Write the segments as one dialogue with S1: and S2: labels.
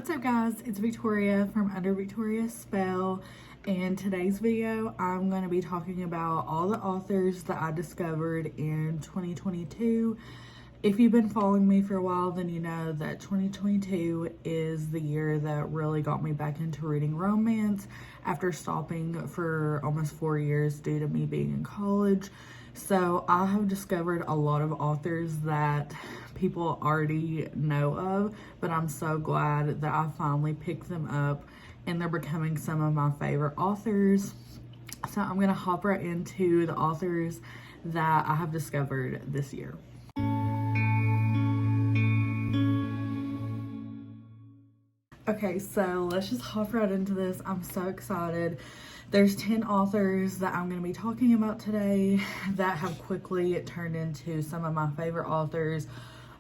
S1: What's up guys, it's Victoria from Under Victoria's Spell, and today's video I'm going to be talking about all the authors that I discovered in 2022. If you've been following me for a while, then you know that 2022 is the year that really got me back into reading romance after stopping for almost 4 years due to me being in college. So I have discovered a lot of authors that people already know of, but I'm so glad that I finally picked them up and they're becoming some of my favorite authors. So I'm gonna hop right into the authors that I have discovered this year. Okay, so let's just hop right into this. I'm so excited. There's 10 authors that I'm going to be talking about today that have quickly turned into some of my favorite authors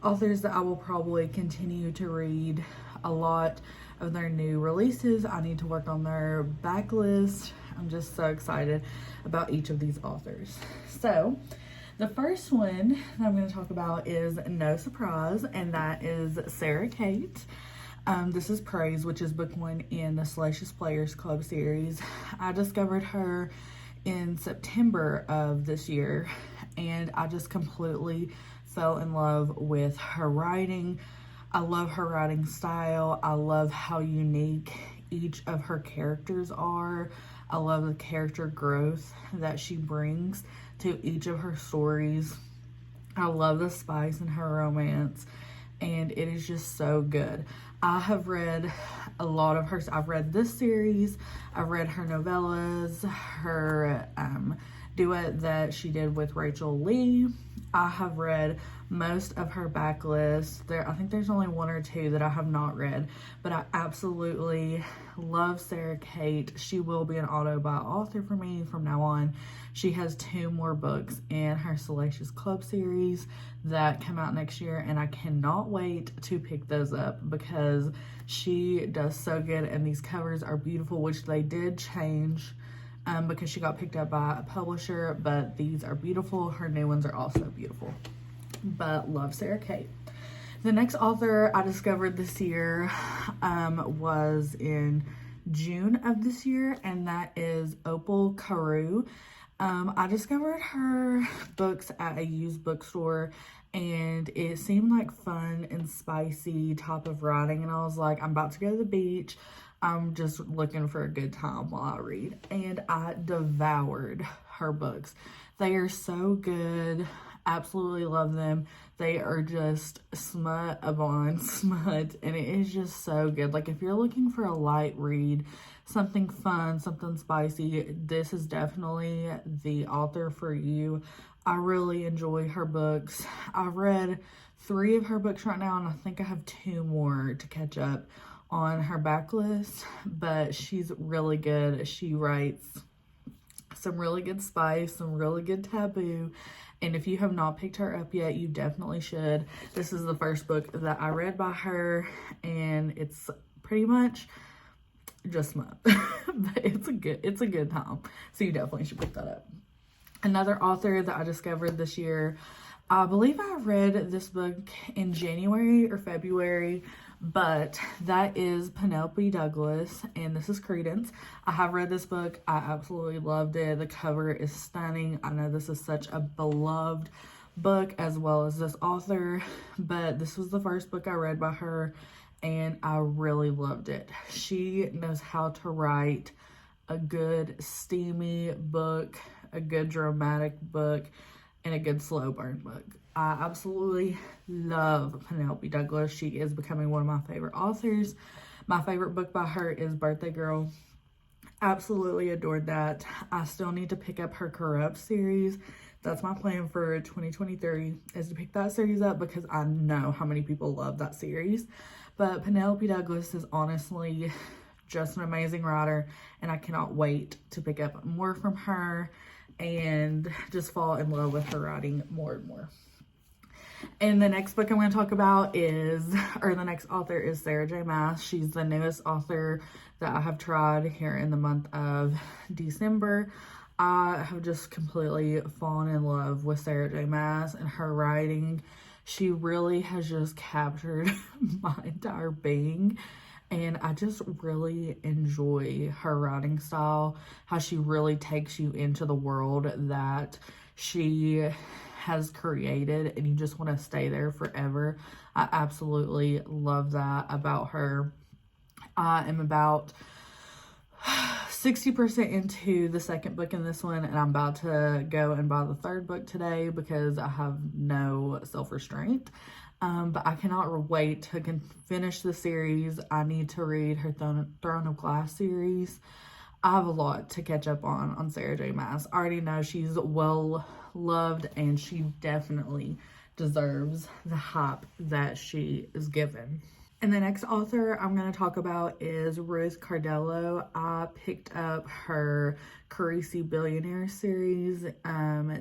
S1: that I will probably continue to read. A lot of their new releases. I need to work on their backlist. I'm just so excited about each of these authors. So the first one that I'm going to talk about is No Surprise, and that is Sarah Kate. This is Praise, which is book 1 in the Salacious Players Club series. I discovered her in September of this year, and I just completely fell in love with her writing. I love her writing style. I love how unique each of her characters are. I love the character growth that she brings to each of her stories. I love the spice in her romance, and it is just so good. I have read a lot of hers. I've read this series, I've read her novellas, her duet that she did with Rachel Lee. I have read most of her backlist. I think there's only 1 or 2 that I have not read, but I absolutely love Sarah Kate. She will be an auto-buy author for me from now on. She has 2 more books in her Salacious Club series that come out next year, and I cannot wait to pick those up because she does so good, and these covers are beautiful, which they did change because she got picked up by a publisher, but these are beautiful. Her new ones are also beautiful, but love Sarah Kate. The next author I discovered this year was in June of this year, and that is Opal Carew. I discovered her books at a used bookstore, and it seemed like fun and spicy type of writing, and I was like, I'm about to go to the beach. I'm just looking for a good time while I read, and I devoured her books. They are so good. Absolutely love them. They are just smut upon smut, and it is just so good. Like, if you're looking for a light read, something fun, something spicy, this is definitely the author for you. I really enjoy her books. I've read 3 of her books right now, and I think I have 2 more to catch up on her backlist, but she's really good. She writes some really good spice, some really good taboo, and if you have not picked her up yet, you definitely should. This is the first book that I read by her, and it's pretty much just smut, but it's a good time, so you definitely should pick that up. Another author that I discovered this year, I believe I read this book in January or February, but that is Penelope Douglas, and this is Credence. I have read this book. I absolutely loved it. The cover is stunning. I know this is such a beloved book as well as this author, but this was the first book I read by her, and I really loved it. She knows how to write a good steamy book, a good dramatic book, and a good slow burn book. I absolutely love Penelope Douglas. She is becoming one of my favorite authors. My favorite book by her is Birthday Girl. Absolutely adored that. I still need to pick up her Corrupt series. That's my plan for 2023, is to pick that series up because I know how many people love that series. But Penelope Douglas is honestly just an amazing writer, and I cannot wait to pick up more from her and just fall in love with her writing more and more. And the next book I'm going to talk about the next author is Sarah J. Maas. She's the newest author that I have tried here in the month of December. I have just completely fallen in love with Sarah J. Maas and her writing. She really has just captured my entire being. And I just really enjoy her writing style, how she really takes you into the world that she has created and you just want to stay there forever. I absolutely love that about her. I am about 60% into the second book in this one, and I'm about to go and buy the third book today because I have no self-restraint. But I cannot wait to finish the series. I need to read her Throne of Glass series. I have a lot to catch up on Sarah J Maas. I already know she's well loved and she definitely deserves the hype that she is given. And the next author I'm going to talk about is Ruth Cardello. I picked up her Carisi Billionaire series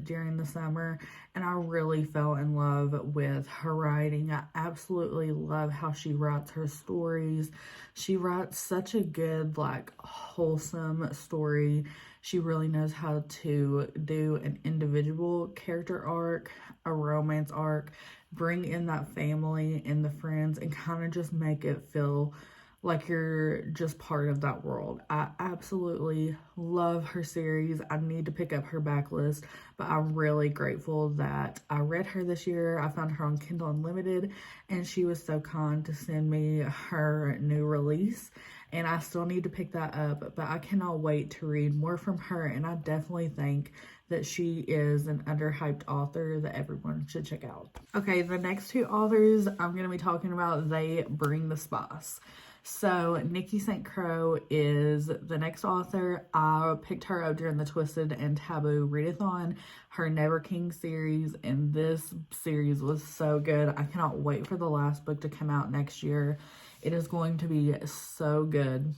S1: during the summer, and I really fell in love with her writing. I absolutely love how she writes her stories. She writes such a good, like, wholesome story. She really knows how to do an individual character arc, a romance arc, bring in that family and the friends, and kind of just make it feel like you're just part of that world. I absolutely love her series. I need to pick up her backlist, but I'm really grateful that I read her this year. I found her on Kindle Unlimited, and she was so kind to send me her new release. And I still need to pick that up, but I cannot wait to read more from her. And I definitely think that she is an underhyped author that everyone should check out. Okay, the next two authors I'm going to be talking about, they bring the spice. So Nikki St. Crow is the next author. I picked her up during the Twisted and Taboo readathon, her Never King series, and this series was so good. I cannot wait for the last book to come out next year. It is going to be so good.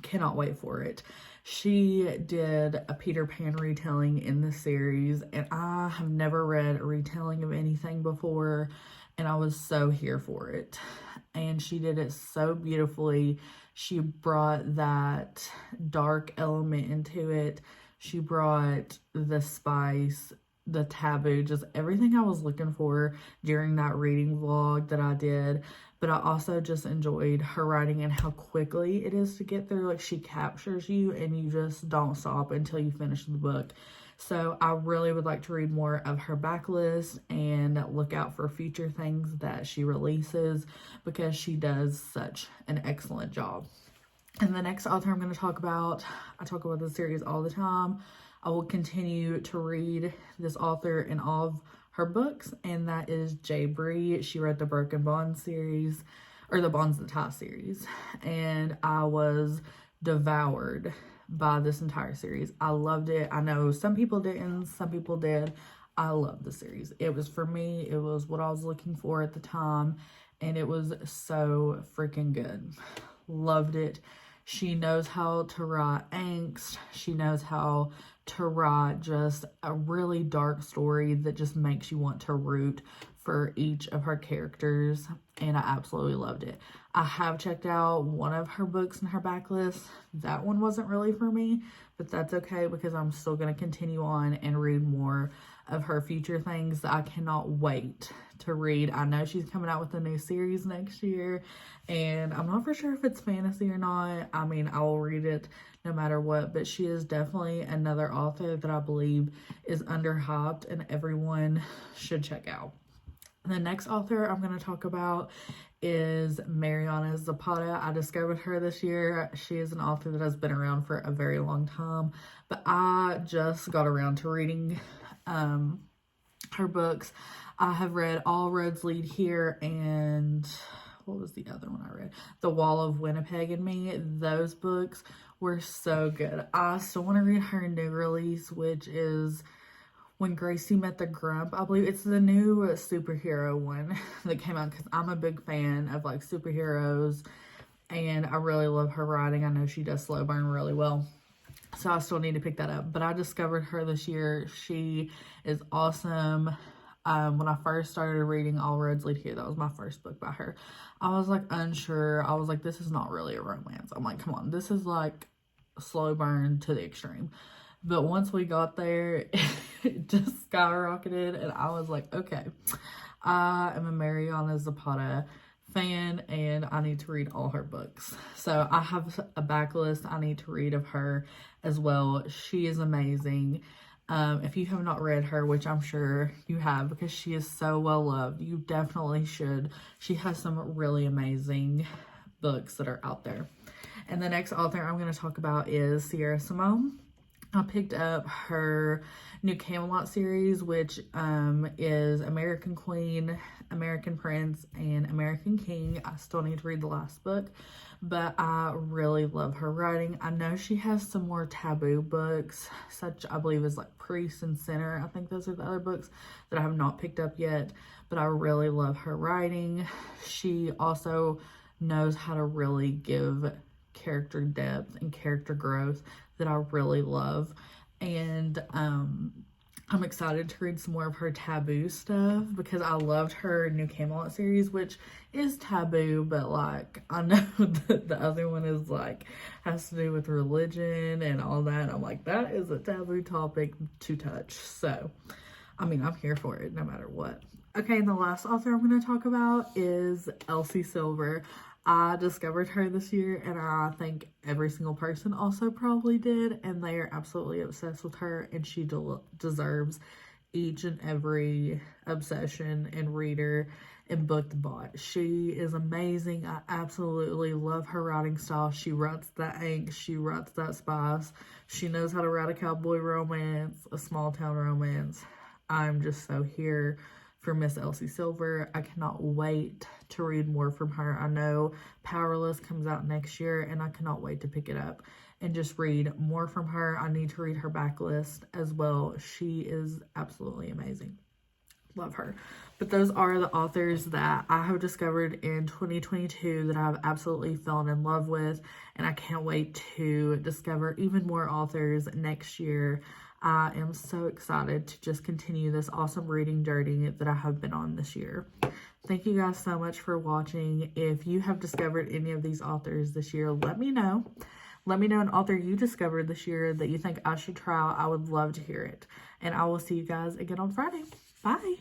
S1: Cannot wait for it. She did a Peter Pan retelling in the series, and I have never read a retelling of anything before, and I was so here for it. And she did it so beautifully. She brought that dark element into it. She brought the spice, the taboo, just everything I was looking for during that reading vlog that I did. But I also just enjoyed her writing and how quickly it is to get through. Like, she captures you and you just don't stop until you finish the book. So I really would like to read more of her backlist and look out for future things that she releases because she does such an excellent job. And the next author I'm going to talk about, I talk about this series all the time. I will continue to read this author in all of her books, and that is J. Bree. She read the Broken Bonds series, or the Bonds That Tie series, and I was devoured by this entire series. I loved it. I know some people didn't, some people did. I loved the series. It was for me. It was what I was looking for at the time, and it was so freaking good. Loved it. She knows how to write angst. She knows how to write just a really dark story that just makes you want to root for each of her characters, and I absolutely loved it. I have checked out one of her books in her backlist. That one wasn't really for me, but that's okay because I'm still going to continue on and read more of her future things that I cannot wait to read. I know she's coming out with a new series next year, and I'm not for sure if it's fantasy or not. I mean, I will read it no matter what, but she is definitely another author that I believe is underhyped and everyone should check out. The next author I'm going to talk about is Mariana Zapata. I discovered her this year. She is an author that has been around for a very long time, but I just got around to reading her books. I have read All Roads Lead Here and what was the other one I read? The Wall of Winnipeg and Me. Those books were so good. I still want to read her new release, which is When Gracie Met the Grump. I believe it's the new superhero one that came out because I'm a big fan of like superheroes and I really love her writing. I know she does slow burn really well. So I still need to pick that up. But I discovered her this year. She is awesome. When I first started reading All Roads Lead Here, that was my first book by her. I was like unsure. I was like, this is not really a romance. I'm like, come on, this is like slow burn to the extreme. But once we got there, it just skyrocketed, and I was like, okay, I am a Mariana Zapata fan and I need to read all her books. So I have a backlist I need to read of her as well. She is amazing. If you have not read her, which I'm sure you have because she is so well loved, you definitely should. She has some really amazing books that are out there. And the next author I'm going to talk about is Sierra Simone. I picked up her new Camelot series, which is American Queen, American Prince, and American King. I still need to read the last book, but I really love her writing. I know she has some more taboo books, such I believe is like Priest and Sinner. I think those are the other books that I have not picked up yet, but I really love her writing. She also knows how to really give character depth and character growth that I really love. And I'm excited to read some more of her taboo stuff because I loved her new Camelot series, which is taboo, but like I know that the other one is like has to do with religion and all that. I'm like, that is a taboo topic to touch. So I mean, I'm here for it no matter what. Okay, and the last author I'm going to talk about is Elsie Silver. I discovered her this year, and I think every single person also probably did, and they are absolutely obsessed with her, and she deserves each and every obsession and reader and book bought. She is amazing. I absolutely love her writing style. She writes that angst, she writes that spice. She knows how to write a cowboy romance, a small town romance. I'm just so here for Miss Elsie Silver. I cannot wait to read more from her. I know Powerless comes out next year, and I cannot wait to pick it up and just read more from her. I need to read her backlist as well. She is absolutely amazing. Love her. But those are the authors that I have discovered in 2022 that I've absolutely fallen in love with, and I can't wait to discover even more authors next year. I am so excited to just continue this awesome reading journey that I have been on this year. Thank you guys so much for watching. If you have discovered any of these authors this year, let me know. Let me know an author you discovered this year that you think I should try. I would love to hear it. And I will see you guys again on Friday. Bye.